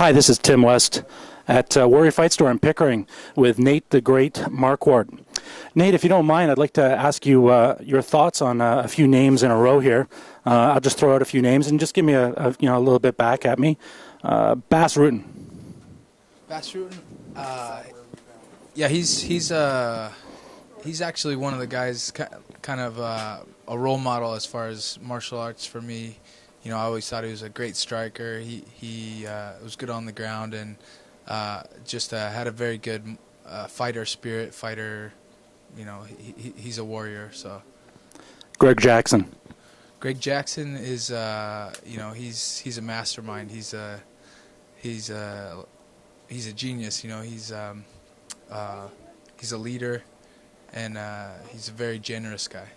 Hi, this is Tim West at Warrior Fight Store in Pickering with Nate the Great Marquardt. Nate, if you don't mind, I'd like to ask you your thoughts on a few names in a row here. I'll just throw out a few names and just give me a little bit back at me. Bas Rutten. Bas Rutten, yeah, he's actually one of the guys, kind of a role model as far as martial arts for me. You know, I always thought he was a great striker. He was good on the ground and just had a very good fighter spirit. You know, he's a warrior. So. Greg Jackson. Greg Jackson is, you know, he's a mastermind. He's a genius. You know, he's a leader, and he's a very generous guy.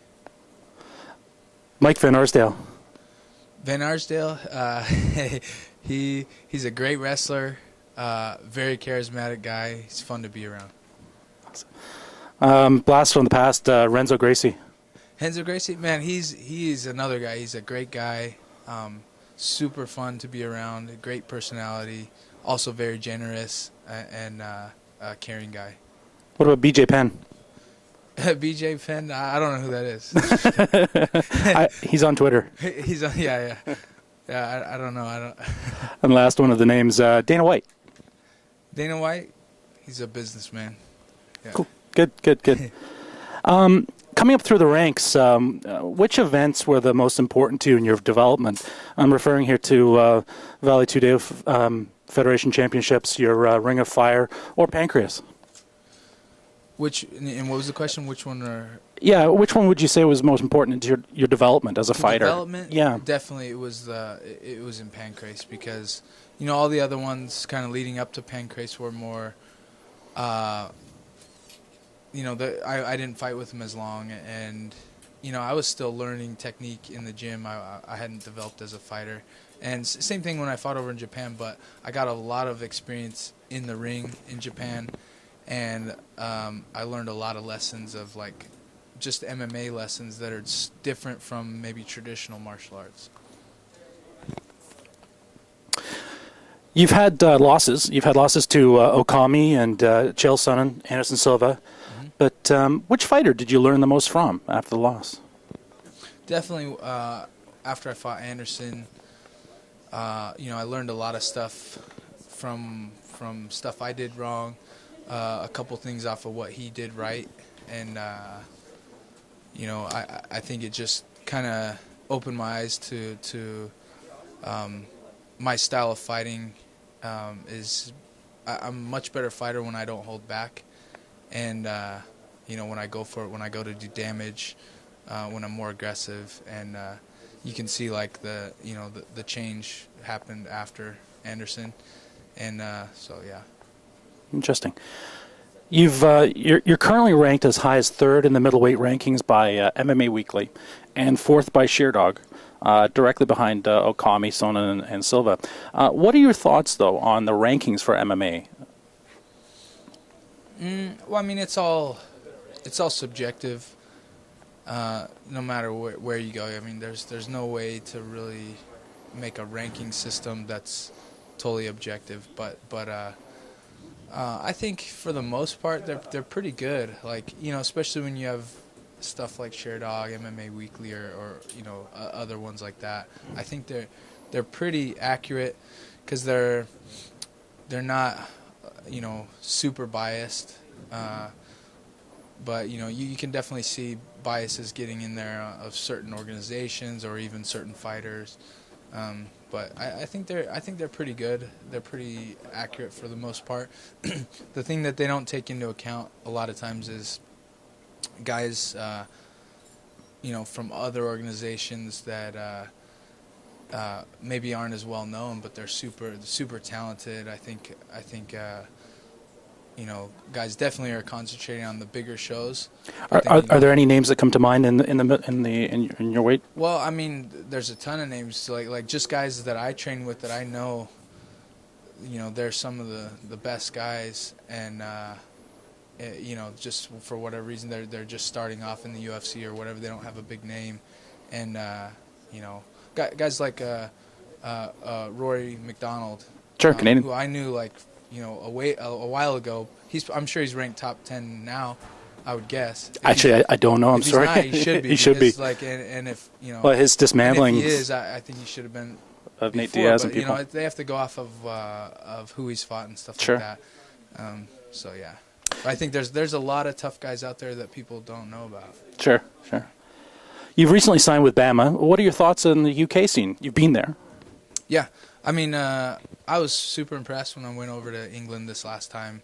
Mike VanArsdale. VanArsdale, he's a great wrestler, very charismatic guy. He's fun to be around. Blast from the past, Renzo Gracie. Renzo Gracie, man, he's another guy. He's a great guy, super fun to be around, a great personality, also very generous and a caring guy. What about BJ Penn? BJ Penn, I don't know who that is. He's on Twitter. He's on, yeah. I don't know. And last one of the names, Dana White. Dana White, he's a businessman. Yeah. Cool. Good. Coming up through the ranks, which events were the most important to you in your development? I'm referring here to Valley Two-Day Federation Championships, your Ring of Fire, or Pancreas. And what was the question? Which one are? Yeah, which one would you say was most important to your development as a fighter? Development, yeah, definitely it was in Pancrase, because you know all the other ones kind of leading up to Pancrase were more. You know, I didn't fight with him as long, and you know I was still learning technique in the gym. I hadn't developed as a fighter, and same thing when I fought over in Japan. But I got a lot of experience in the ring in Japan. And I learned a lot of lessons of just MMA lessons that are different from maybe traditional martial arts. You've had losses. You've had losses to Okami and Chael Sonnen, Anderson Silva. Mm-hmm. But which fighter did you learn the most from after the loss? Definitely after I fought Anderson. You know, I learned a lot of stuff from stuff I did wrong. A couple things off of what he did right, and you know, I think it just kind of opened my eyes to my style of fighting. I'm a much better fighter when I don't hold back, and you know, when I go for it, when I go to do damage, when I'm more aggressive, and you can see the change happened after Anderson, and so yeah. Interesting. You're currently ranked as high as third in the middleweight rankings by MMA Weekly, and fourth by Sheerdog, directly behind Okami, Sonnen, and Silva. What are your thoughts, though, on the rankings for MMA? Well, I mean, it's all subjective. No matter where you go, I mean, there's no way to really make a ranking system that's totally objective, but I think for the most part they're pretty good. You know, especially when you have stuff like Sheerdog, MMA Weekly, or you know other ones like that. I think they're pretty accurate because they're not you know super biased. But you know you can definitely see biases getting in there of certain organizations or even certain fighters. But I think they're pretty good. They're pretty accurate for the most part. The thing that they don't take into account a lot of times is guys, you know, from other organizations that maybe aren't as well known, but they're super talented. I think you know, guys definitely are concentrating on the bigger shows. Are there any names that come to mind in your weight? Well, I mean, there's a ton of names, like just guys that I train with that I know. You know, they're some of the best guys, and you know, just for whatever reason, they're just starting off in the UFC or whatever. They don't have a big name, and you know, guys like Rory McDonald. Sure, Canadian. who I knew like a while ago. I'm sure he's ranked top 10 now. I would guess. Actually, I don't know. I'm if he's sorry. Not, he should be. He should be. Like, and if Well, his dismantling. And if he is, I think he should have been of before, Nate Diaz but, and people. they have to go off of who he's fought and stuff Sure. like that. So yeah, but I think there's a lot of tough guys out there that people don't know about. Sure. You've recently signed with BAMMA. What are your thoughts on the UK scene? You've been there. Yeah, I mean, I was super impressed when I went over to England this last time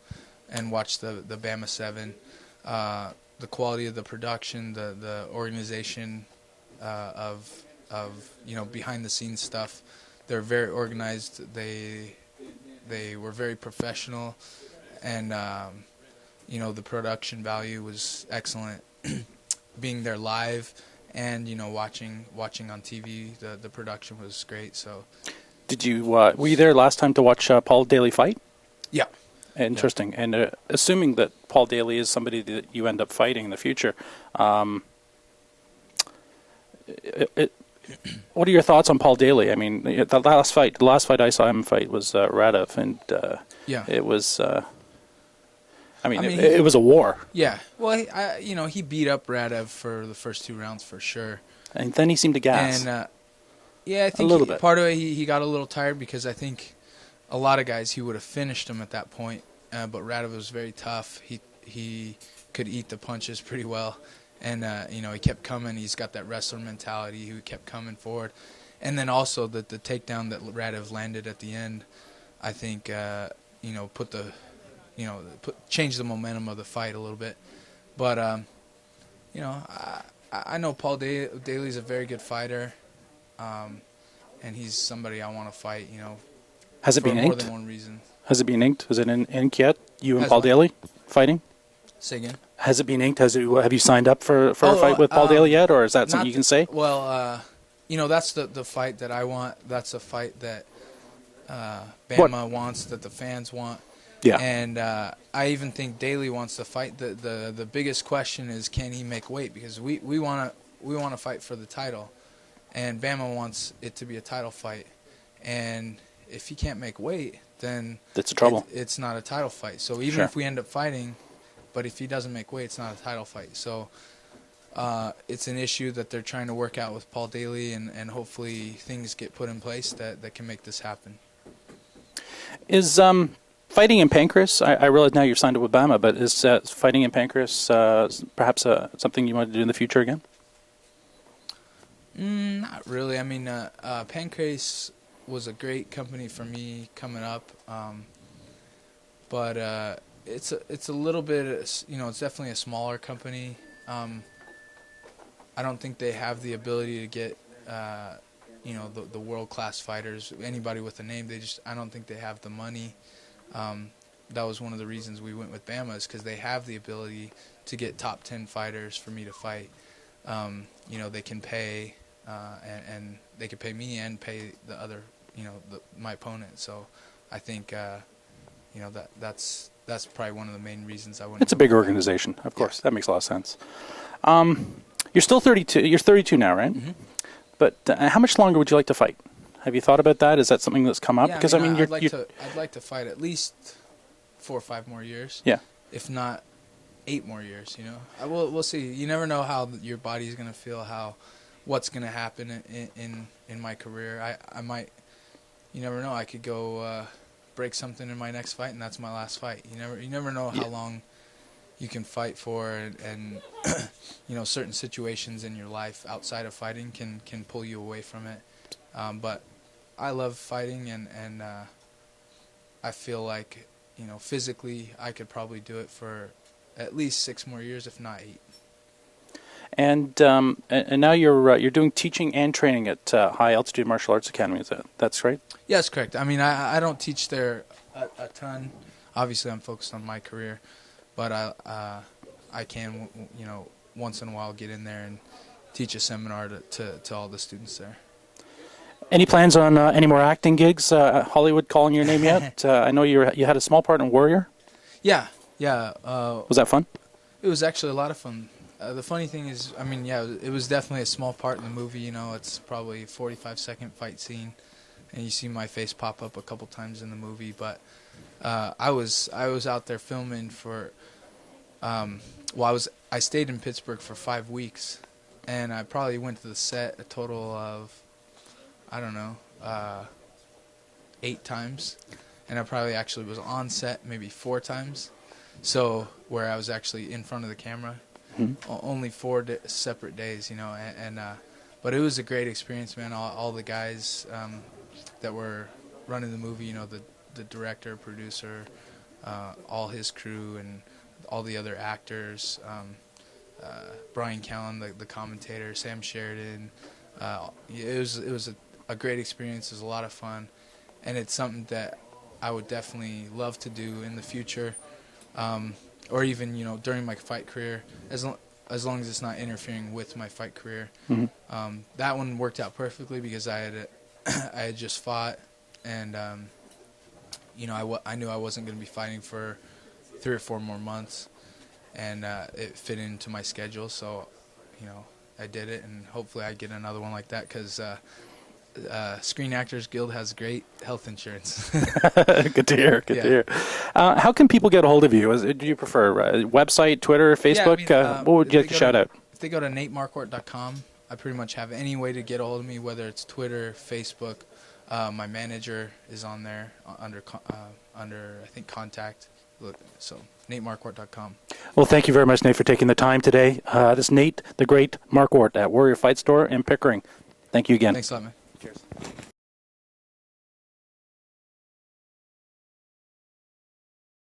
and watched the BAMMA 7. The quality of the production, the organization of behind the scenes stuff. They're very organized. They were very professional, and the production value was excellent. Being there live and watching on TV, the production was great. So, did you were you there last time to watch Paul Daly fight? Yeah. Interesting. Yeah. And assuming that Paul Daly is somebody that you end up fighting in the future, what are your thoughts on Paul Daly? I mean, the last fight I saw him fight was Radev, and it was. It was a war. Yeah. Well, he beat up Radev for the first 2 rounds for sure. And then he seemed to gas. And I think a little bit. Part of it he got a little tired because I think a lot of guys he would have finished him at that point. But Radev was very tough. He could eat the punches pretty well. And, he kept coming. He's got that wrestler mentality. He kept coming forward. And then also the takedown that Radev landed at the end, I think, changed the momentum of the fight a little bit. But, I know Paul Daly's a very good fighter. And he's somebody I want to fight, Has it been for inked? more than one reason. Has it been inked? Is it in ink yet? You and Paul Daly fighting? Say again? Has it been inked? Have you signed up for a fight with Paul Daly yet, or is that something you can say? Well, that's the fight that I want. That's a fight that BAMMA wants, that the fans want. Yeah. And I even think Daly wants to fight. The biggest question is, can he make weight? Because we want to fight for the title, and BAMMA wants it to be a title fight. And if he can't make weight, then it's trouble. It's not a title fight. So even if we end up fighting, but if he doesn't make weight, it's not a title fight. So it's an issue that they're trying to work out with Paul Daly, and hopefully things get put in place that can make this happen. Is fighting in Pancras, I realize now you've signed up with BAMMA, but is fighting in Pancras perhaps something you want to do in the future again? Not really. I mean, Pancras was a great company for me coming up, but it's a little bit, it's definitely a smaller company. I don't think they have the ability to get the world-class fighters, anybody with a name. I don't think they have the money. That was one of the reasons we went with BAMMA, is because they have the ability to get top 10 fighters for me to fight. They can pay, and they can pay me and pay the other, my opponent. So I think, that's probably one of the main reasons I went. It's a big organization, of course. Yeah. That makes a lot of sense. You're still 32. You're 32 now, right? Mm-hmm. But how much longer would you like to fight? Have you thought about that? Is that something that's come up? Yeah, because I'd like to fight at least 4 or 5 more years. Yeah. If not 8 more years, we'll see. You never know how your body's going to feel, what's going to happen in my career. I might, you never know. I could go break something in my next fight, and that's my last fight. You never know how long you can fight for, and certain situations in your life outside of fighting can pull you away from it. But I love fighting, and I feel like physically I could probably do it for at least 6 more years, if not 8. And now you're doing teaching and training at High Altitude Martial Arts Academy. That's right? Yeah, that's correct. I mean, I don't teach there a ton. Obviously, I'm focused on my career, but I can once in a while get in there and teach a seminar to all the students there. Any plans on any more acting gigs? Hollywood calling your name yet? I know you had a small part in Warrior. Yeah. Was that fun? It was actually a lot of fun. The funny thing is, I mean, it was definitely a small part in the movie. It's probably a 45-second fight scene, and you see my face pop up a couple times in the movie. But I was out there filming for. I stayed in Pittsburgh for 5 weeks, and I probably went to the set a total of, I don't know, 8 times, and I probably actually was on set maybe 4 times. So where I was actually in front of the camera, only 4 separate days, you know, but it was a great experience, man. All the guys that were running the movie, you know, the director, producer, all his crew, and all the other actors, Brian Callen, the commentator, Sam Sheridan. It was a great experience. It was a lot of fun, and it's something that I would definitely love to do in the future, or even, you know, during my fight career, as long as it's not interfering with my fight career. That one worked out perfectly because I had just fought, and you know, I knew I wasn't going to be fighting for 3 or 4 more months, and it fit into my schedule, so, you know, I did it, and hopefully I get another one like that, because Screen Actors Guild has great health insurance. Good to hear. Good to hear. How can people get a hold of you? Do you prefer website, Twitter, Facebook? Yeah, I mean, what would you like to shout out? If they go to natemarquardt.com, I pretty much have any way to get a hold of me, whether it's Twitter, Facebook. My manager is on there under I think contact. So natemarquardt.com. Well, thank you very much, Nate, for taking the time today. This is Nate, the great Marquardt at Warrior Fight Store in Pickering. Thank you again. Thanks a lot, man.